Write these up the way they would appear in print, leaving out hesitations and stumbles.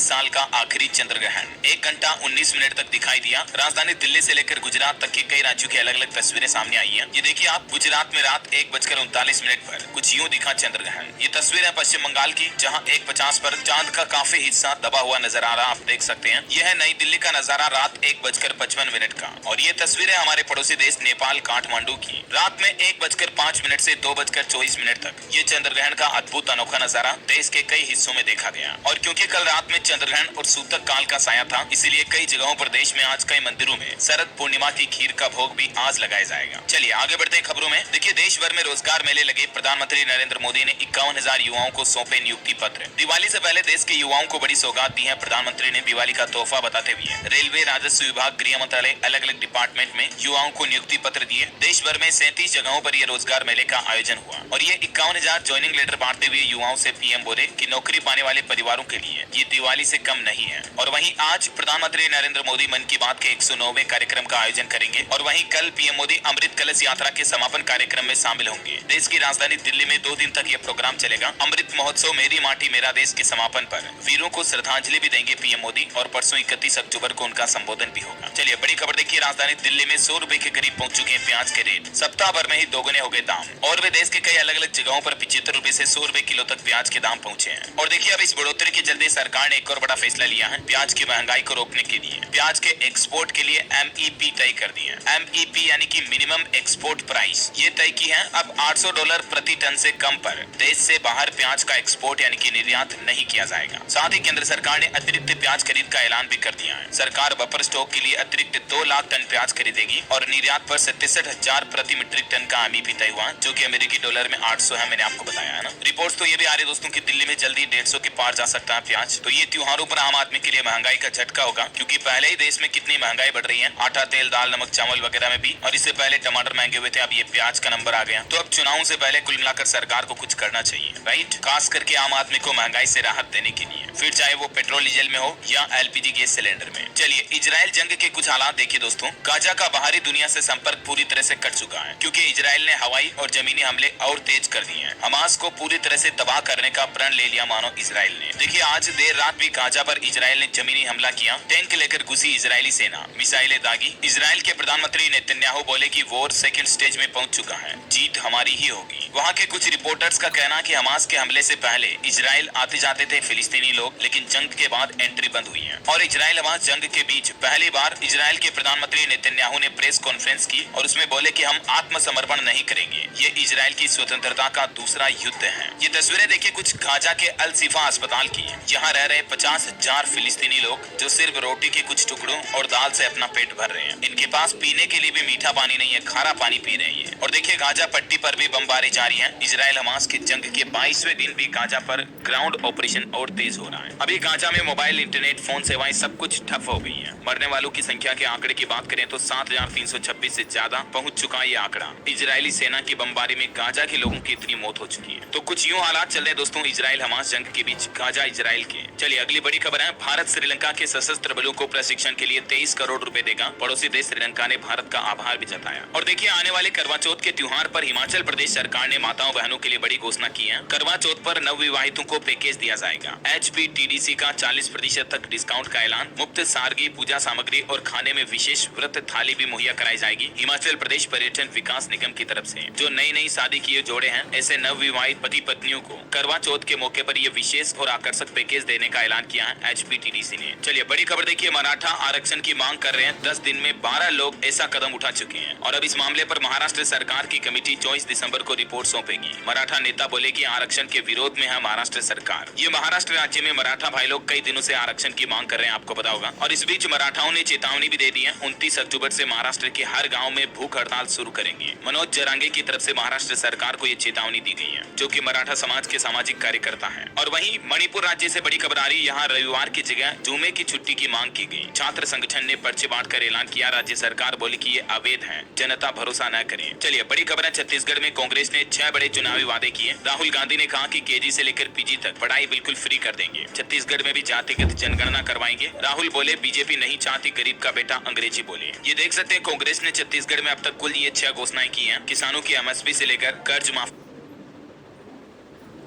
साल का आखिरी चंद्र ग्रहण 1 घंटा 19 मिनट तक दिखाई दिया। राजधानी दिल्ली से लेकर गुजरात तक के कई राज्यों की अलग अलग तस्वीरें सामने आई हैं। ये देखिए आप, गुजरात में रात 1:39 पर कुछ यूं दिखा चंद्र ग्रहण। ये तस्वीर है पश्चिम बंगाल की, जहां 1:50 पर चांद का काफी हिस्सा दबा हुआ नजर आ रहा, आप देख सकते हैं। यह है नई दिल्ली का नजारा रात 1:55 का। और ये तस्वीर है हमारे पड़ोसी देश नेपाल काठमांडू की, रात में 1:05 से 2:24 तक। ये चंद्र ग्रहण का अद्भुत अनोखा नजारा देश के कई हिस्सों में देखा गया। और क्योंकि कल रात में चंद्र ग्रहण और सूतक काल का साया था, इसीलिए कई जगहों पर देश में आज कई मंदिरों में शरद पूर्णिमा की खीर का भोग भी आज लगाया जाएगा। चलिए आगे बढ़ते हैं खबरों में। देखिए, देश भर में रोजगार मेले लगे। प्रधानमंत्री नरेंद्र मोदी ने 51,000 युवाओं को सौंपे नियुक्ति पत्र। दिवाली से पहले देश के युवाओं को बड़ी सौगात दी है प्रधानमंत्री ने, दिवाली का तोहफा बताते हुए। रेलवे, राजस्व विभाग, गृह मंत्रालय, अलग अलग डिपार्टमेंट में युवाओं को नियुक्ति पत्र दिए। देश भर में 37 जगहों पर यह रोजगार मेले का आयोजन हुआ और ये 51,000 ज्वाइनिंग लेटर बांटते हुए युवाओं से पीएम बोले कि नौकरी पाने वाले परिवारों के लिए ये दिवाली से कम नहीं है। और वहीं आज प्रधानमंत्री नरेंद्र मोदी मन की बात के 109वें कार्यक्रम का आयोजन करेंगे और वहीं कल पीएम मोदी अमृत कलश यात्रा के समापन कार्यक्रम में शामिल होंगे। देश की राजधानी दिल्ली में 2 दिन तक यह प्रोग्राम चलेगा। अमृत महोत्सव मेरी माटी मेरा देश के समापन पर वीरों को श्रद्धांजलि भी देंगे पीएम मोदी और परसों 31 अक्टूबर को उनका संबोधन भी होगा। चलिए बड़ी खबर देखिए, राजधानी दिल्ली में 100 रुपए के करीब पहुंच चुके हैं प्याज के रेट। सप्ताह भर में ही दोगुने हो गए दाम और वे देश के कई अलग अलग जगहों पर 75 रुपए से 100 रुपए किलो तक प्याज के दाम पहुंचे हैं। और देखिए, अब इस बढ़ोतरी के चलते सरकार ने एक और बड़ा फैसला लिया है प्याज की महंगाई को रोकने के लिए। प्याज के एक्सपोर्ट के लिए एमईपी तय कर दी है। एमईपी यानी कि मिनिमम एक्सपोर्ट प्राइस, ये तय की है। अब $800 प्रति टन से कम पर देश से बाहर प्याज का एक्सपोर्ट यानी कि निर्यात नहीं किया जाएगा। साथ ही केंद्र सरकार ने अतिरिक्त प्याज खरीद का ऐलान भी कर दिया है। सरकार बफर स्टॉक के लिए अतिरिक्त 2 लाख टन प्याज खरीदेगी और निर्यात पर 67,000 प्रति मीट्रिक टन का एमईपी तय हुआ, जो कि अमेरिकी डॉलर में 800 है। मैंने आपको बताया है ना। रिपोर्ट्स तो ये भी आ रही दोस्तों की दिल्ली में जल्दी 150 के पार जा सकता है प्याज। तो ये त्योहारों पर आम आदमी के लिए महंगाई का झटका होगा, क्योंकि पहले ही देश में कितनी महंगाई बढ़ रही है, आटा, तेल, दाल, नमक, चावल वगैरह में भी। और इससे पहले टमाटर महंगे हुए थे, अब ये प्याज का नंबर आ गया। तो अब चुनावों से पहले कुल मिलाकर सरकार को कुछ करना चाहिए, राइट, खास करके आम आदमी को महंगाई से राहत देने के लिए, फिर चाहे वो पेट्रोल डीजल में हो या एलपीजी गैस सिलेंडर में। चलिए इजराइल जंग के कुछ हालात देखिए दोस्तों। गाजा का बाहरी दुनिया से संपर्क पूरी तरह से कट चुका है, क्योंकि इजराइल ने हवाई और जमीनी हमले और तेज कर दिए हैं। हमास को पूरी तरह से तबाह करने का प्रण ले लिया मानो इजराइल ने। देखिए, आज देर रात भी गाजा पर इजराइल ने जमीनी हमला किया। टैंक लेकर घुसी इजरायली सेना, मिसाइलें दागी। इजराइल के प्रधानमंत्री नेतन्याहू बोले कि वॉर सेकंड स्टेज में पहुंच चुका है, जीत हमारी ही होगी। वहां के कुछ रिपोर्टर्स का कहना कि हमास के हमले से पहले इजराइल आते जाते थे फिलिस्तीनी लोग, लेकिन जंग के बाद एंट्री बंद हुई है। और इजराइल हमास जंग के बीच पहली बार इजराइल के प्रधानमंत्री नेतन्याहू ने प्रेस कॉन्फ्रेंस की और उसमें बोले कि हम आत्मसमर्पण नहीं करेंगे। ये इजराइल की स्वतंत्रता का दूसरा युद्ध है। ये तस्वीरें देखिए कुछ गाजा के अल शिफा अस्पताल की। यहाँ रह रहे 50,000 फिलिस्तीनी लोग जो सिर्फ रोटी के कुछ टुकड़ों और दाल से अपना पेट भर रहे हैं। इनके पास पीने के लिए भी मीठा पानी नहीं है, खारा पानी पी रहे हैं। और देखिए, गाजा पट्टी पर भी बमबारी जारी है। इजराइल हमास के जंग के 22वें दिन भी गाजा पर ग्राउंड ऑपरेशन और तेज हो रहा है। अभी गाजा में मोबाइल, इंटरनेट, फोन सेवाएं सब कुछ ठप हो गई है। मरने वालों की संख्या के आंकड़े की बात करें तो 7,326 से ज्यादा पहुंच चुका है ये आंकड़ा। इजरायली सेना की बमबारी में गाजा के लोगों की इतनी मौत हो चुकी है। तो कुछ यूं हालात चल रहे हैं दोस्तों इजराइल हमास जंग के बीच, गाजा इजराइल के। चलिए अगली बड़ी खबर है, भारत श्रीलंका के सशस्त्र बलों को प्रशिक्षण के लिए 23 करोड़ रुपए देगा। पड़ोसी देश श्रीलंका ने भारत का आभार भी जताया। और देखिए, आने वाले करवा चौथ के त्योहार पर हिमाचल प्रदेश सरकार ने माताओं बहनों के लिए बड़ी घोषणा की है। करवा चौथ पर नवविवाहितों को पैकेज दिया जाएगा। HPTDC का 40% तक डिस्काउंट का ऐलान, मुफ्त सारगी, पूजा सामग्री और खाने में विशेष व्रत थाली भी मुहैया कराई जाएगी हिमाचल प्रदेश पर्यटन विकास निगम की तरफ से। जो नई नई शादी किए जोड़े हैं, ऐसे नवविवाहित पति पत्नियों को करवा चौथ के मौके पर यह विशेष और आकर्षक पैकेज देने का ऐलान किया है HPTDC ने। चलिए बड़ी खबर देखिए, मराठा आरक्षण की मांग कर रहे हैं 10 दिन में 12 लोग ऐसा कदम उठा चुके हैं। और अब इस मामले पर महाराष्ट्र सरकार की कमेटी 24 दिसंबर को रिपोर्ट सौंपेगी। मराठा नेता बोले कि आरक्षण के विरोध में है महाराष्ट्र सरकार। ये महाराष्ट्र राज्य में मराठा भाई लोग कई दिनों से आरक्षण की मांग कर रहे हैं, आपको पता होगा। और इस बीच मराठाओं ने चेतावनी भी दे दी है, 29 अक्टूबर से महाराष्ट्र के हर गाँव में भूख हड़ताल शुरू करेंगे। मनोज जरांगे की तरफ से महाराष्ट्र सरकार को ये चेतावनी दी गई है, जो कि मराठा समाज के सामाजिक कार्यकर्ता है। और वहीं मणिपुर राज्य से बड़ी खबर आ रही है, यहाँ रविवार की जगह जुमे की छुट्टी की मांग की गई। छात्र संगठन ने पर्चे बांटकर ऐलान किया। राज्य सरकार बोली कि ये अवैध है, जनता भरोसा न करे। चलिए बड़ी खबर है, छत्तीसगढ़ में कांग्रेस ने 6 बड़े चुनावी वादे किए। राहुल गांधी ने कहा कि केजी से लेकर पीजी तक पढ़ाई बिल्कुल फ्री कर देंगे। छत्तीसगढ़ में भी जातिगत जनगणना करवाएंगे। राहुल बोले बीजेपी नहीं चाहती गरीब का बेटा अंग्रेजी बोले। ये देख सकते हैं कांग्रेस ने छत्तीसगढ़ में अब तक कुल ये 6 घोषणाएं की हैं। किसानों की MSP से लेकर कर्ज माफ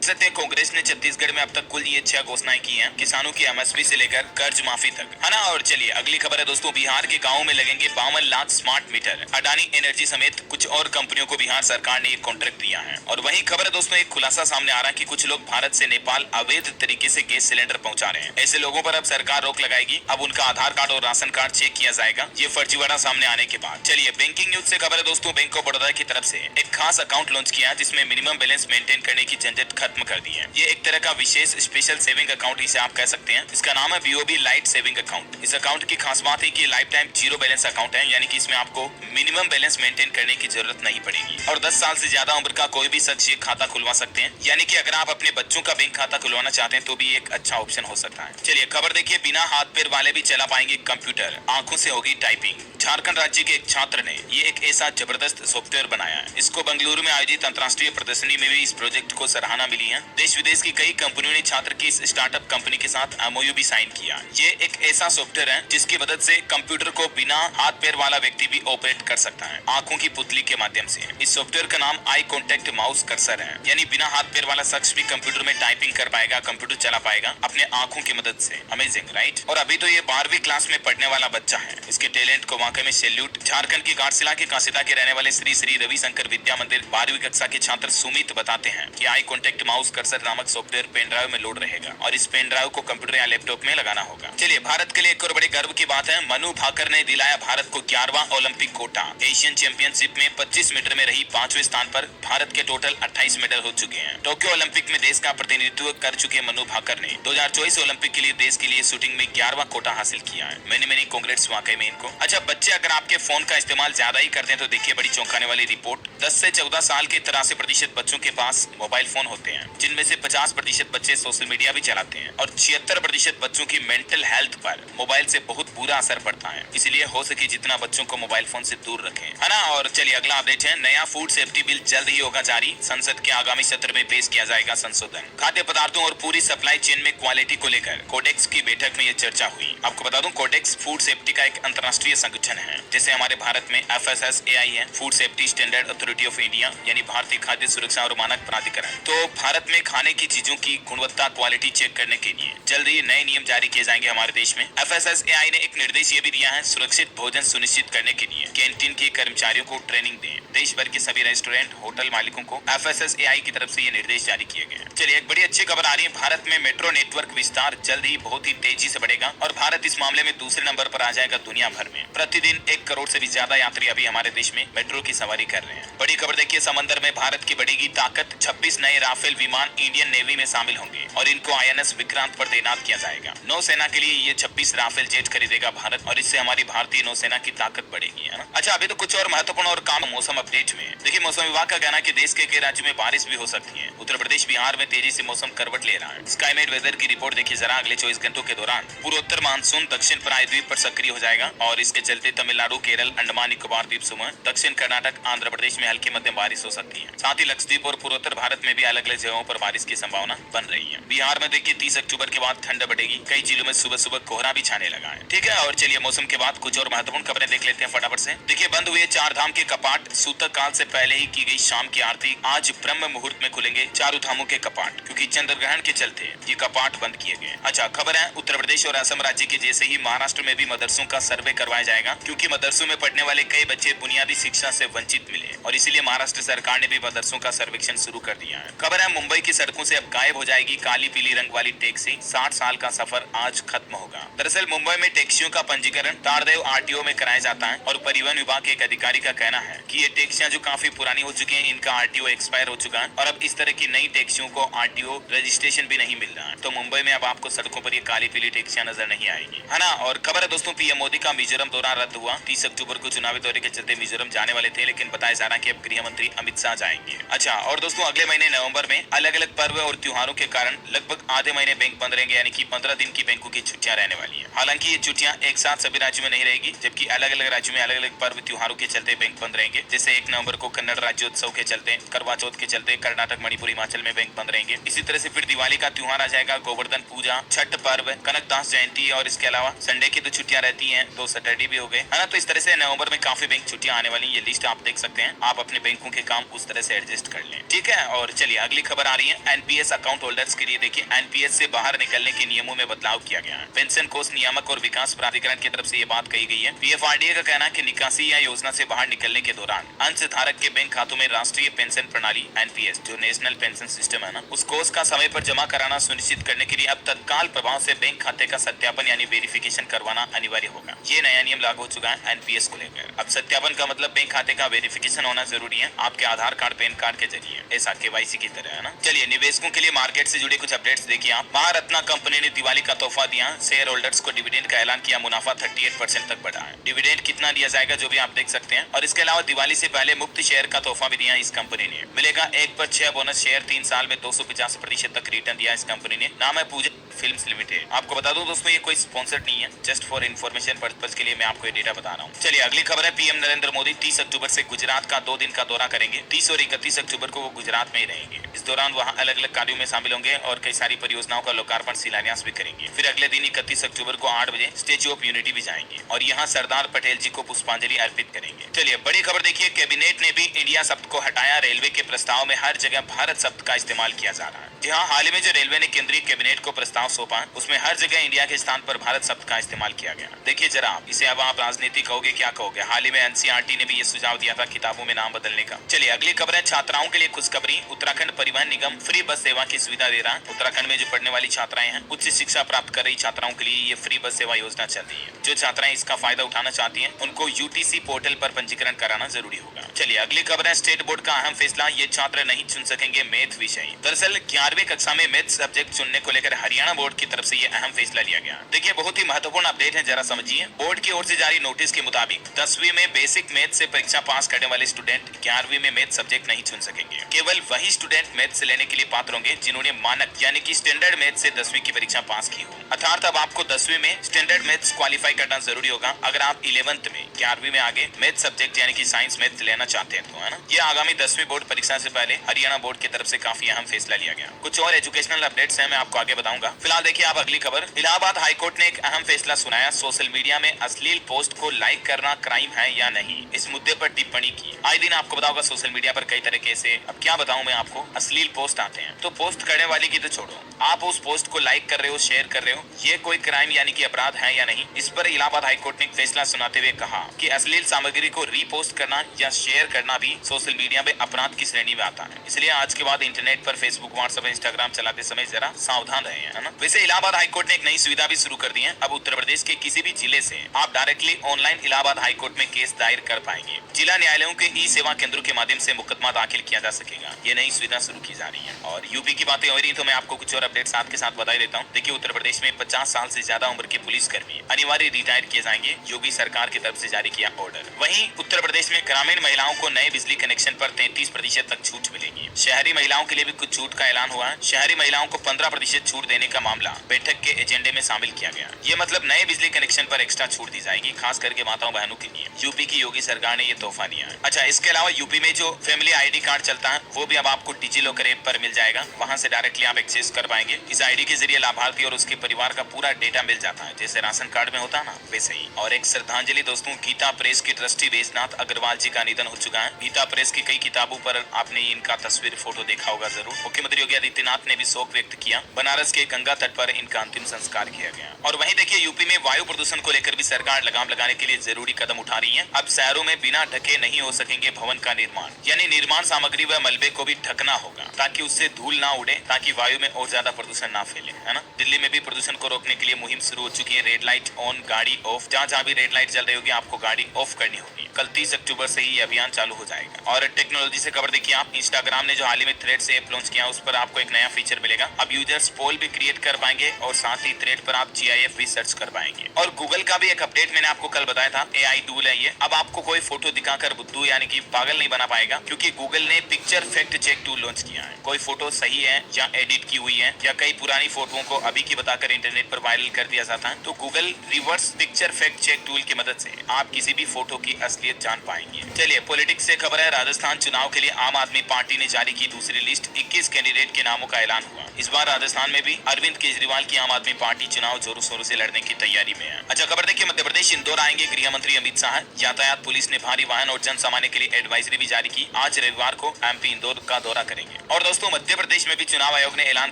सकते हैं कांग्रेस ने छत्तीसगढ़ में अब तक कुल ये 6 घोषणाएं की हैं, किसानों की एमएसपी से लेकर कर्ज माफी तक, है ना। और चलिए अगली खबर है दोस्तों, बिहार के गाँव में लगेंगे 52 lakh smart meter. Adani energy समेत कुछ और कंपनियों को बिहार सरकार ने एक कॉन्ट्रैक्ट दिया है। और वही खबर है दोस्तों, एक खुलासा सामने आ रहा है कि कुछ लोग भारत से नेपाल अवैध तरीके से गैस सिलेंडर पहुंचा रहे हैं। ऐसे लोगों पर अब सरकार रोक लगाएगी। अब उनका आधार कार्ड और राशन कार्ड चेक किया जाएगा, ये फर्जीवाड़ा सामने आने के बाद। चलिए बैंकिंग न्यूज से खबर है दोस्तों, बैंक ऑफ बड़ौदा की तरफ से एक खास अकाउंट लॉन्च किया जिसमें मिनिमम बैलेंस मेंटेन करने की झंझट खत्म कर दी है। ये एक तरह का विशेष स्पेशल सेविंग अकाउंट इसे आप कह सकते हैं। इसका नाम है बीओबी लाइट सेविंग अकाउंट। इस अकाउंट की खास बात है कि life time zero balance account है, यानी कि इसमें आपको मिनिमम बैलेंस मेंटेन करने की जरूरत नहीं पड़ेगी। और 10 साल से ज्यादा उम्र का कोई भी शख्स ये खाता खुलवा सकते हैं, यानी कि अगर आप अपने बच्चों का बैंक खाता खुलवाना चाहते हैं तो भी एक अच्छा ऑप्शन हो सकता है। चलिए खबर देखिए, बिना हाथ पैर वाले भी चला पाएंगे कंप्यूटर, आंखों से होगी टाइपिंग। झारखंड राज्य के एक छात्र ने ये एक ऐसा जबरदस्त सॉफ्टवेयर बनाया है। इसको बेंगलुरु में आयोजित अंतर्राष्ट्रीय प्रदर्शनी में भी इस प्रोजेक्ट को सराहना मिली है। देश विदेश की कई कंपनियों ने छात्र की इस स्टार्टअप कंपनी के साथ एमओयू भी साइन किया। ये एक ऐसा सॉफ्टवेयर है जिसकी मदद से कंप्यूटर को बिना हाथ पैर वाला व्यक्ति भी ऑपरेट कर सकता है, आंखों की पुतली के माध्यम से। इस सॉफ्टवेयर का नाम आई कॉन्टेक्ट माउस कर्सर है, यानी बिना हाथ पैर वाला शख्स भी कंप्यूटर में टाइपिंग कर पाएगा, कंप्यूटर चला पाएगा अपने आंखों की मदद से। Amazing right. और अभी तो ये 12वीं क्लास में पढ़ने वाला बच्चा है। इसके टैलेंट को वाकई में सैल्यूट। झारखंड की घाटशिला के कासिदा के रहने वाले श्री श्री रविशंकर विद्या मंदिर 12वीं कक्षा के छात्र सुमित बताते हैं कि आई कॉन्टेक्ट माउस कर्सर नामक सॉफ्टवेयर पेन ड्राइव में लोड रहेगा और इस पेन ड्राइव को कंप्यूटर या लैपटॉप में लगाना होगा। चलिए भारत के लिए एक और बड़े गर्व की बात है, मनु भाकर ने दिलाया भारत को 11वां ओलंपिक कोटा। एशियन चैंपियनशिप में 25 मीटर में रही 5वें स्थान पर भारत के टोटल 28 मेडल हो चुके हैं। टोक्यो ओलंपिक में देश का प्रतिनिधित्व कर चुके मनु भाकर ने 2024 ओलंपिक के लिए देश के लिए शूटिंग में 11वां कोटा हासिल किया है। मैंने कांग्रेट्स वाकई में इनको। अच्छा बच्चे, अगर आपके फोन का इस्तेमाल ज्यादा ही करते हैं तो देखिए बड़ी चौंकाने वाली रिपोर्ट। 10 से 14 साल के 83% बच्चों के पास मोबाइल फोन होते हैं, जिनमें से 50% बच्चे सोशल मीडिया भी चलाते हैं और 76% बच्चों की मेंटल हेल्थ पर मोबाइल से बहुत बुरा असर पड़ता है। इसलिए हो सके जितना बच्चों को मोबाइल फोन से दूर रखें, है ना। और चलिए अगला अपडेट है, नया फूड सेफ्टी बिल जल्द ही होगा जारी। संसद के आगामी सत्र में पेश किया जाएगा संशोधन। खाद्य पदार्थों और पूरी सप्लाई चेन में क्वालिटी को लेकर कोडेक्स की बैठक में यह चर्चा हुई। आपको बता दूं, कोडेक्स फूड सेफ्टी का एक अंतर्राष्ट्रीय संगठन है। जैसे हमारे भारत में FSSAI है, food safety standard authority of India, यानी भारतीय खाद्य सुरक्षा और मानक प्राधिकरण। तो भारत में खाने की चीजों की गुणवत्ता क्वालिटी चेक करने के लिए जल्द ही नए नियम जारी किए जाएंगे हमारे देश में। FSSAI ने एक निर्देश ये भी दिया है, सुरक्षित भोजन सुनिश्चित करने के लिए कैंटीन के कर्मचारियों को ट्रेनिंग दें। देश भर के सभी रेस्टोरेंट होटल मालिकों को FSSAI की तरफ से ये निर्देश जारी किए गए। चलिए एक बड़ी अच्छी खबर आ रही है, भारत में मेट्रो नेटवर्क विस्तार जल्द ही बहुत ही तेजी से बढ़ेगा और भारत इस मामले में दूसरे नंबर पर आ जाएगा दुनिया भर में। प्रतिदिन 1 करोड़ से भी ज्यादा यात्री अभी हमारे देश में मेट्रो की सवारी कर रहे हैं। बड़ी खबर देखिए, समंदर में भारत की बढ़ेगी ताकत। 26 नए राफेल विमान इंडियन नेवी में शामिल होंगे और इनको INS विक्रांत पर तैनात किया जाएगा। नौसेना के लिए ये 26 राफेल जेट खरीदेगा भारत और इससे हमारी भारतीय नौसेना की ताकत बढ़ेगी, है ना। अच्छा अभी तो कुछ और महत्वपूर्ण और काम मौसम अपडेट में देखिए, मौसम विभाग का कहना है कि देश के कई राज्यों में बारिश भी हो सकती है। उत्तर प्रदेश बिहार में तेजी से मौसम करवट ले रहा है। स्काईमेट वेदर की रिपोर्ट देखिए जरा, अगले 24 घंटों के दौरान पूर्वोत्तर मानसून दक्षिण प्रायद्वीप पर सक्रिय हो जाएगा और इसके चलते तमिलनाडु, केरल, अंडमान निकोबार द्वीप समूह, दक्षिण कर्नाटक, आंध्र प्रदेश में हल्की मध्यम बारिश हो सकती है। साथ ही लक्षद्वीप और पूर्वोत्तर भारत में भी अलग अलग जगहों पर बारिश की संभावना बन रही है। बिहार में देखिए 30 अक्टूबर के बाद ठंड बढ़ेगी, कई जिलों में सुबह सुबह कोहरा भी छाने लगा है। ठीक है, और चलिए मौसम के बाद कुछ और महत्वपूर्ण खबरें देख लेते हैं फटाफट से। देखिए बंद हुए 4 धाम के कपाट, सूतक काल से पहले ही की गई शाम की आरती। आज ब्रह्म मुहूर्त में खुलेंगे चारों धामों के कपाट, क्योंकि चंद्र ग्रहण के चलते ये कपाट बंद किए गए। अच्छा खबर है, उत्तर प्रदेश और असम राज्य के जैसे ही महाराष्ट्र में भी मदरसों का सर्वे करवाया जाएगा, क्योंकि मदरसों में पढ़ने वाले कई बच्चे बुनियादी शिक्षा से वंचित मिले और इसीलिए महाराष्ट्र सरकार ने भी मदरसों का सर्वेक्षण शुरू कर दिया है। खबर है, मुंबई की सड़कों से अब गायब हो जाएगी काली पीली रंग वाली टैक्सी। 60 साल का सफर आज खत्म होगा। दरअसल मुंबई में टैक्सियों का पंजीकरण तारदेव RTO में कराया जाता है और परिवहन विभाग के एक अधिकारी का कहना है कि ये टैक्सियां जो काफी पुरानी हो चुकी हैं, इनका RTO एक्सपायर हो चुका है और अब इस तरह की नई टैक्सियों को RTO रजिस्ट्रेशन भी नहीं मिल रहा है। तो मुंबई में अब आपको सड़कों पर ये काली पीली टैक्सियां नजर नहीं आएगी, है ना। और खबर है दोस्तों, PM मोदी का मिजोरम दौरा रद्द हुआ। 30 अक्टूबर को चुनावी दौरे के चलते मिजोरम जाने वाले थे, लेकिन बताया जा रहा है कि अब गृह मंत्री अमित शाह जाएंगे। अच्छा और दोस्तों, अगले महीने नवंबर में अलग अलग पर्व और त्योहारों के कारण लगभग आधे महीने बैंक बंद रहेंगे, यानी कि 15 दिन की बैंकों की छुट्टियां रहने वाली है। हालांकि ये छुट्टियां एक साथ सभी राज्यों में नहीं रहेगी, जबकि अलग अलग राज्यों में अलग अलग पर्व त्योहारों के चलते बैंक बंद रहेंगे। जैसे 1 नवंबर को कन्नड़ राज्योत्सव के चलते, करवा चौथ के चलते कर्नाटक, मणिपुर, हिमाचल में बैंक बंद रहेंगे। इसी तरह से फिर दिवाली का त्योहार आ जाएगा, गोवर्धन पूजा, छठ पर्व, कनकदास जयंती और इसके अलावा संडे की तो छुट्टियां रहती हैं, 2 सैटरडे भी हो गए। पे, है ना। तो इस तरह से नवंबर में काफी बैंक छुट्टियां आने वाली, ये लिस्ट आप देख सकते हैं। आप अपने बैंकों के काम उस तरह से एडजस्ट कर लें, ठीक है। और चलिए अगली खबर आ रही है एनपीएस अकाउंट होल्डर्स के लिए। देखिए एनपीएस से बाहर निकलने के नियमों में बदलाव किया गया है। पेंशन कोष नियामक और विकास प्राधिकरण की तरफ से ये बात कही गई है। पीएफआरडीए का कहना है कि निकासी या योजना से बाहर निकलने के दौरान अंशधारक के बैंक खातों में राष्ट्रीय पेंशन प्रणाली एनपीएस जो नेशनल पेंशन सिस्टम है ना, उस कोष का समय पर जमा कराना सुनिश्चित करने के लिए अब तत्काल प्रभाव से बैंक खाते का सत्यापन यानी वेरिफिकेशन करवाना अनिवार्य होगा। ये नया नियम लागू हो चुका है एनपीएस को लेकर। अब सत्यापन का मतलब बैंक खाते का वेरिफिकेशन होना जरूरी है आपके आधार कार्ड पैन कार्ड के जरिए, ऐसा केवाईसी की तरह, है ना। चलिए निवेशकों के लिए मार्केट से जुड़े कुछ अपडेट्स देखिए आप। महारत्ना कंपनी ने दिवाली का तोहफा दिया, शेयर होल्डर्स को डिविडेंड का ऐलान किया, मुनाफा 38% तक बढ़ा है। डिविडेंड कितना दिया जाएगा जो भी आप देख सकते हैं। और इसके अलावा दिवाली से पहले मुफ्त शेयर का तोहफा भी दिया इस कंपनी ने। मिलेगा 1/6 बोनस शेयर, 3 साल में 250% तक रिटर्न दिया इस कंपनी ने। नाम है पूजा फिल्म्स लिमिटेड। आपको बता दूं दोस्तों ये कोई स्पॉन्सर नहीं है, जस्ट फॉर इन्फॉर्मेशन पर्पस के लिए मैं आपको ये डेटा बता रहा हूँ। चलिए अगली खबर है पीएम नरेंद्र मोदी 30 अक्टूबर से गुजरात का 2 दिन का दौरा करेंगे। 30 और 31 अक्टूबर को वो गुजरात में ही रहेंगे। इस दौरान वहाँ अलग अलग कार्यों में शामिल होंगे और कई सारी परियोजनाओं का लोकार्पण शिलान्यास भी करेंगे। फिर अगले दिन 31 अक्टूबर को 8 बजे स्टेच्यू ऑफ यूनिटी भी जाएंगे और यहाँ सरदार पटेल जी को पुष्पांजलि अर्पित करेंगे। चलिए बड़ी खबर देखिए, कैबिनेट ने भी इंडिया शब्द को हटाया। रेलवे के प्रस्ताव में हर जगह भारत शब्द का इस्तेमाल किया जा रहा है। जी हाँ, हाल ही में जो रेलवे ने केंद्रीय कैबिनेट को प्रस्ताव सौंपा उसमें हर जगह इंडिया के स्थान पर भारत शब्द का इस्तेमाल किया गया। देखिए जरा आप इसे अब आप राजनीति कहोगे क्या कहोगे। हाल ही में एनसीईआरटी ने भी ये सुझाव दिया था किताबों में नाम बदलने का। चलिए अगली खबर है छात्राओं के लिए खुशखबरी। उत्तराखंड परिवहन निगम फ्री बस सेवा की सुविधा दे रहा है। उत्तराखंड में जो पढ़ने वाली छात्राएं हैं, उच्च शिक्षा प्राप्त कर रही छात्राओं के लिए ये फ्री बस सेवा योजना चल रही है। जो छात्राएं इसका फायदा उठाना चाहती हैं उनको यूटीसी पोर्टल पर पंजीकरण कराना जरूरी होगा। चलिए अगली खबर है स्टेट बोर्ड का अहम फैसला, ये छात्र नहीं चुन सकेंगे मैथ विषय। दरअसल 11वीं कक्षा में मैथ सब्जेक्ट चुनने को लेकर हरियाणा बोर्ड की तरफ से ये अहम फैसला लिया गया। देखिए बहुत ही महत्वपूर्ण अपडेट है, जरा समझिए। बोर्ड की ओर से जारी नोटिस के मुताबिक 10वीं में बेसिक मैथ से परीक्षा पास करने वाले स्टूडेंट 11वीं में मैथ सब्जेक्ट नहीं चुन सकेंगे। केवल वही स्टूडेंट मैथ से लेने के लिए पात्र होंगे जिन्होंने मानक यानी कि स्टैंडर्ड मैथ से 10वीं की परीक्षा पास की हो। अर्थात अब आपको 10वीं में स्टैंडर्ड मैथ्स क्वालिफाई करना जरूरी होगा अगर आप 11th में 11वीं में आगे मैथ सब्जेक्ट यानी कि साइंस मैथ लेना चाहते हैं तो, है ना। ये आगामी 10वीं बोर्ड परीक्षा से पहले हरियाणा बोर्ड की तरफ से काफी अहम फैसला लिया गया। कुछ और एजुकेशनल अपडेट्स हैं, मैं आपको आगे बताऊंगा। फिलहाल देखिए आप अगली खबर। इलाहाबाद हाईकोर्ट ने एक अहम फैसला सुनाया, सोशल मीडिया में अश्लील पोस्ट को लाइक करना क्राइम है या नहीं, इस मुद्दे पर टिप्पणी की। आए दिन आपको बताऊंगा सोशल मीडिया पर कई तरीके से, अब क्या बताऊं मैं आपको, अश्लील पोस्ट आते हैं। तो पोस्ट करने वाले की तो छोड़ो, आप उस पोस्ट को लाइक कर रहे हो, शेयर कर रहे हो, ये कोई क्राइम यानी कि अपराध है या नहीं। इस पर इलाहाबाद हाईकोर्ट ने एक फैसला सुनाते हुए कहा कि अश्लील सामग्री को रीपोस्ट करना या शेयर करना भी सोशल मीडिया में अपराध की श्रेणी में आता है। इसलिए आज के बाद इंटरनेट पर फेसबुक, व्हाट्सएप, इंस्टाग्राम चलाते समय जरा सावधान रहे, है ना। वैसे इलाहाबाद हाईकोर्ट ने एक नई सुविधा भी शुरू कर दी है। अब उत्तर प्रदेश के किसी भी जिले से आप डायरेक्टली ऑनलाइन इलाहाबाद हाईकोर्ट में केस दायर कर पाएंगे। जिला न्यायालयों के ई सेवा केंद्रों के माध्यम से मुकदमा दाखिल किया जा सकेगा। ये नई सुविधा शुरू की जा रही है। और यूपी की बातें हो रही तो मैं आपको कुछ और अपडेट साथ के साथ बता देता हूँ। देखिए उत्तर प्रदेश में 50 साल से ज्यादा उम्र के पुलिसकर्मी अनिवार्य रिटायर किए जाएंगे, योगी सरकार की तरफ से जारी किया ऑर्डर। वहीं उत्तर प्रदेश में ग्रामीण महिलाओं को नए बिजली कनेक्शन पर 33% तक छूट मिलेगी। शहरी महिलाओं के लिए भी कुछ छूट का ऐलान हुआ है। शहरी महिलाओं को 15% छूट देने का मामला बैठक के एजेंडे में शामिल किया गया। ये मतलब नए बिजली कनेक्शन पर एक्स्ट्रा छूट दी जाएगी, खास करके माताओं बहनों के लिए। यूपी की योगी सरकार ने ये तोहफा दिया है। अच्छा, इसके अलावा यूपी में जो फैमिली आईडी कार्ड चलता है वो भी अब आपको डिजी लॉकर ऐप पर मिल जाएगा। वहां से डायरेक्टली आप एक्सेस कर पाएंगे। इस आईडी के जरिए लाभार्थी और उसके परिवार का पूरा डेटा मिल जाता है, जैसे राशन कार्ड में होता है ना, वैसे ही। और एक श्रद्धांजलि दोस्तों, गीता प्रेस के ट्रस्टी बैजनाथ अग्रवाल जी का निधन हो चुका है। गीता प्रेस की कई किताबों पर आपने इनका तस्वीर फोटो देखा होगा जरूर। मुख्यमंत्री योगी आदित्यनाथ ने भी शोक व्यक्त किया। बनारस के गंगा तट पर इनका अंतिम संस्कार किया गया। और वहीं देखिए यूपी में वायु प्रदूषण को लेकर भी सरकार लगाम लगाने के लिए जरूरी कदम उठा रही है। अब शहरों में बिना ढके नहीं हो सकेंगे भवन का निर्माण, यानी निर्माण सामग्री व मलबे को भी ढकना होगा ताकि उससे धूल ना उड़े, ताकि वायु में और ज्यादा प्रदूषण ना फैले, है ना। दिल्ली में भी प्रदूषण को रोकने के लिए मुहिम शुरू हो चुकी है। रेड लाइट ऑन, गाड़ी ऑफ। जहाँ भी रेड लाइट जल रही होगी आपको गाड़ी ऑफ करनी होगी। कल 30 अक्टूबर से ही ये अभियान चालू हो जाएगा। और टेक्नोलॉजी से खबर देखिए आप, इंस्टाग्राम ने जो हाल ही में थ्रेड्स ऐप लॉन्च किया उस पर आपको एक नया फीचर मिलेगा। अब यूजर्स पोल भी क्रिएट कर पाएंगे और साथ ही थ्रेड पर आप GIF भी सर्च कर पाएंगे। और गूगल का भी एक अपडेट मैंने आपको कल बताया था, AI टूल है ये। अब आपको कोई फोटो दिखाकर बुद्धू यानी कि पागल नहीं बना पाएगा, क्योंकि गूगल ने picture fact check tool launch किया है। कोई फोटो सही है या एडिट की हुई है या कई पुरानी फोटोओं को अभी की बताकर इंटरनेट पर वायरल कर दिया जाता है, तो Google reverse picture fact check tool की मदद से आप किसी भी फोटो की असलियत जान पाएंगे। चलिए पॉलिटिक्स से खबर है, राजस्थान चुनाव के लिए आम आदमी पार्टी ने जारी की दूसरी लिस्ट। 21 कैंडिडेट के नामों का ऐलान हुआ। इस बार राजस्थान में भी अरविंद अरविंद केजरीवाल की आम आदमी पार्टी चुनाव जोरों शोरों से लड़ने की तैयारी में है। अच्छा खबर देखिए, मध्य प्रदेश इंदौर आएंगे गृह मंत्री अमित शाह। यातायात पुलिस ने भारी वाहन और जन सामान्य के लिए एडवाइजरी भी जारी की। आज रविवार को एमपी इंदौर का दौरा करेंगे। और दोस्तों मध्य प्रदेश में भी चुनाव आयोग ने ऐलान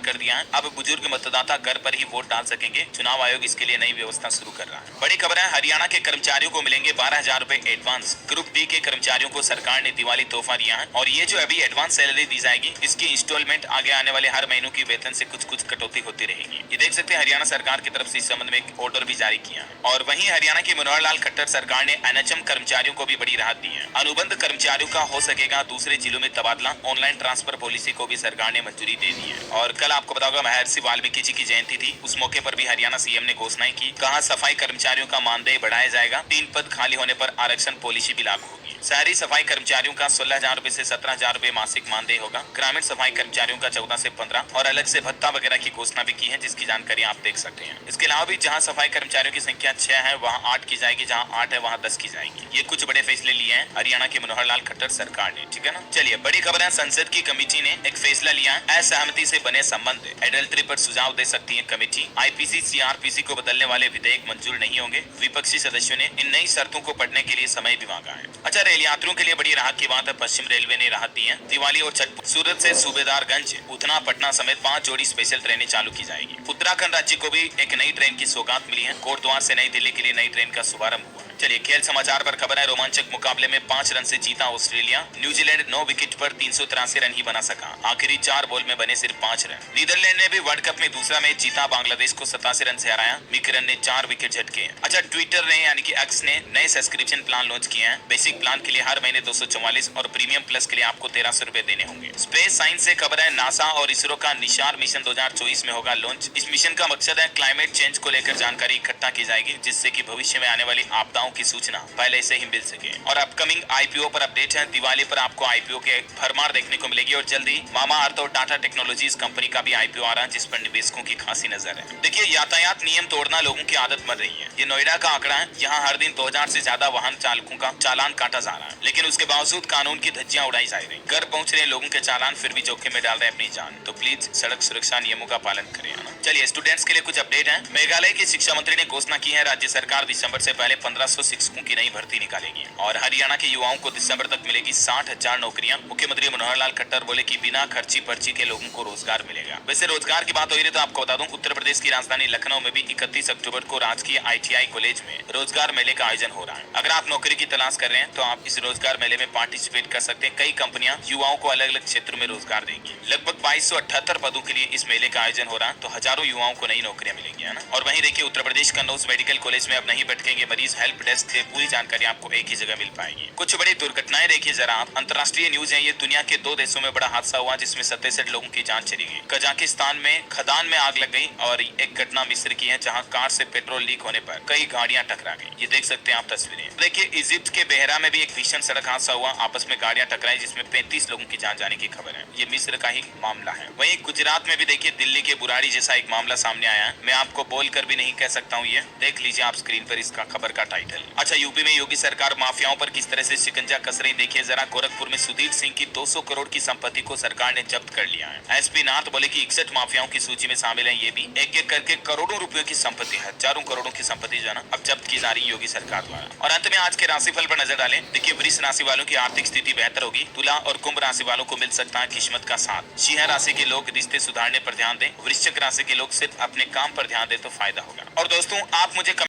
कर दिया है, अब बुजुर्ग मतदाता घर पर ही वोट डाल सकेंगे। चुनाव आयोग इसके लिए नई व्यवस्था शुरू कर रहा है। बड़ी खबर है, हरियाणा के कर्मचारियों को मिलेंगे 12,000 रूपए एडवांस। ग्रुप डी के कर्मचारियों को सरकार ने दिवाली तोहफा दिया है और ये जो अभी एडवांस सैलरी दी जाएगी, इसकी इंस्टॉलमेंट आगे आने वाले हर महीनों की वेतन से कुछ कटौती होती रहेगी। ये देख सकते हैं हरियाणा सरकार की तरफ से इस संबंध में एक ऑर्डर भी जारी किया है। और वहीं हरियाणा के मनोहर लाल खट्टर सरकार ने एनएचएम कर्मचारियों को भी बड़ी राहत दी है। अनुबंध कर्मचारियों का हो सकेगा दूसरे जिलों में तबादला। ऑनलाइन ट्रांसफर पॉलिसी को भी सरकार ने मंजूरी दे दी है। और कल आपको बताऊंगा महर्षि वाल्मीकि जी की जयंती थी, उस मौके पर भी हरियाणा सीएम ने घोषणाएं की। कहा सफाई कर्मचारियों का मानदेय बढ़ाया जाएगा, 3 पद खाली होने पर आरक्षण पॉलिसी भी लागू होगी। शहरी सफाई कर्मचारियों का 16,000 रूपए से 17,000 रूपए मासिक मानदेय होगा। ग्रामीण सफाई कर्मचारियों का 14 से 15 और अलग से भत्ता वगैरह की घोषणा भी की है, जिसकी जानकारी आप देख सकते हैं। इसके अलावा भी जहां सफाई कर्मचारियों की संख्या 6 है वहां 8 की जाएगी, जहां 8 है वहां 10 की जाएगी। ये कुछ बड़े फैसले लिए हैं हरियाणा के मनोहर लाल खट्टर सरकार ने, ठीक है ना। चलिए बड़ी खबर है, संसद की कमेटी ने एक फैसला लिया, असहमति से बने संबंध एडल्ट्री पर सुझाव दे सकती है कमेटी। आईपीसी सीआरपीसी को बदलने वाले विधेयक मंजूर नहीं होंगे। विपक्षी सदस्यों ने इन नई शर्तों को पढ़ने के लिए समय भी मांगा है। अच्छा, रेल यात्रियों के लिए बड़ी राहत की बात है, पश्चिम रेलवे ने राहत दी है। दिवाली और छठ सूरत से सूबेदारगंज, उतना, पटना समेत 5 जोड़ी स्पेशल ट्रेनें चालू की जाएगी। उत्तराखंड राज्य को भी एक नई ट्रेन की सौगात मिली है। कोटद्वार से नई दिल्ली के लिए नई ट्रेन का शुभारंभ हुआ। चलिए खेल समाचार पर खबर है, रोमांचक मुकाबले में 5 रन से जीता ऑस्ट्रेलिया। न्यूजीलैंड 9 विकेट पर 383 रन ही बना सका। आखिरी 4 बॉल में बने सिर्फ 5 रन। नीदरलैंड ने भी वर्ल्ड कप में दूसरा मैच जीता, बांग्लादेश को 87 रन से हराया। मिकरन ने 4 विकेट झटके। अच्छा, ट्विटर ने यानी कि एक्स ने नए सब्सक्रिप्शन प्लान लॉन्च किए हैं। बेसिक प्लान के लिए हर महीने 244 और प्रीमियम प्लस के लिए आपको 1300 रुपए देने होंगे। स्पेस साइंस से खबर है, नासा और इसरो का निशार मिशन 2024 में होगा लॉन्च। इस मिशन का मकसद है क्लाइमेट चेंज को लेकर जानकारी इकट्ठा की जाएगी, जिससे कि भविष्य में आने वाली आपदाओं की सूचना पहले से ही मिल सके। और अपकमिंग आईपीओ पर अपडेट है, दिवाली पर आपको आईपीओ के भरमार देखने को मिलेगी और जल्दी मामा अर्थ और टाटा टेक्नोलॉजीज कंपनी का भी आईपीओ आ रहा है, जिस पर निवेशकों की खासी नजर है। देखिए, यातायात नियम तोड़ना लोगों की आदत बन रही है। ये नोएडा का आंकड़ा है, यहाँ हर दिन 2000 से ज्यादा वाहन चालकों का चालान काटा जा रहा है, लेकिन उसके बावजूद कानून की धज्जियां उड़ाई जा रही। घर पहुंच रहे लोगों के चालान फिर भी जोखिम में डाल रहे अपनी जान। तो प्लीज सड़क सुरक्षा नियमों का पालन करें, है ना। चलिए स्टूडेंट्स के लिए कुछ अपडेट है। मेघालय के शिक्षा मंत्री ने घोषणा की है, राज्य सरकार दिसंबर से पहले 1500 शिक्षकों की नई भर्ती निकालेगी और हरियाणा के युवाओं को दिसंबर तक मिलेगी 60,000 नौकरियां। मुख्यमंत्री मनोहर लाल खट्टर बोले कि बिना खर्ची पर्ची के लोगों को रोजगार मिलेगा। वैसे रोजगार की बात हो रही है तो आपको बता दूं, उत्तर प्रदेश की राजधानी लखनऊ में भी 31 अक्टूबर को राजकीय ITI कॉलेज में रोजगार मेले का आयोजन हो रहा है। अगर आप नौकरी की तलाश कर रहे हैं तो आप इस रोजगार मेले में पार्टिसिपेट कर सकते हैं। कई कंपनियां युवाओं को अलग अलग क्षेत्रों में रोजगार देंगी। लगभग 2278 पदों के लिए इस मेले का आयोजन हो रहा है, तो हजारों युवाओं को नई नौकरियां मिलेंगी, है ना। और वहीं देखिए, उत्तर प्रदेश कन्नौज मेडिकल कॉलेज में अब नहीं भटकेंगे मरीज, हेल्प डेस्क से पूरी जानकारी आपको एक ही जगह मिल पाएगी। कुछ बड़ी दुर्घटनाएं देखिए जरा आप, अंतर्राष्ट्रीय न्यूज है ये। दुनिया के 2 देशों में बड़ा हादसा हुआ जिसमें 67 लोगों की जान चली गई। कजाकिस्तान में खदान में आग लग गई और एक घटना मिस्र की है, जहां कार से पेट्रोल लीक होने पर कई गाड़ियां टकरा गई। ये देख सकते हैं आप तस्वीरें। देखिए, इजिप्ट के बेहरा में भी एक भीषण सड़क हादसा हुआ, आपस में गाड़ियां टकराई जिसमें 35 लोगों की जान जाने की खबर है। ये मिस्र का ही मामला है। वहीं गुजरात में भी देखिए दिल्ली के बुराड़ी जैसा एक मामला सामने आया है। मैं आपको बोलकर भी नहीं कह सकता हूँ, ये देख लीजिए आप स्क्रीन पर इसका खबर का टाइटल। अच्छा, यूपी में योगी सरकार माफियाओं पर किस तरह से शिकंजा कस रही देखिए जरा। गोरखपुर में सुधीर सिंह की 200 करोड़ की संपत्ति को सरकार ने जब्त कर लिया है। एसपी नाथ बोले कि 61 माफियाओं की सूची में शामिल है ये भी। एक एक करके करोड़ों रुपयों की संपत्ति, हजारों करोड़ों की संपत्ति जो है ना, अब जब्त की जा रही योगी सरकार द्वारा। और अंत में आज के राशिफल पर नजर डालें। देखिए, वृष राशि वालों की आर्थिक स्थिति बेहतर होगी। तुला और कुंभ राशि वालों को मिल सकता है किस्मत का साथ। सिंह राशि के लोग रिश्ते सुधारने पर ध्यान दें। वृश्चिक राशि के लोग सिर्फ अपने काम पर ध्यान दें तो फायदा होगा। और दोस्तों, आप मुझे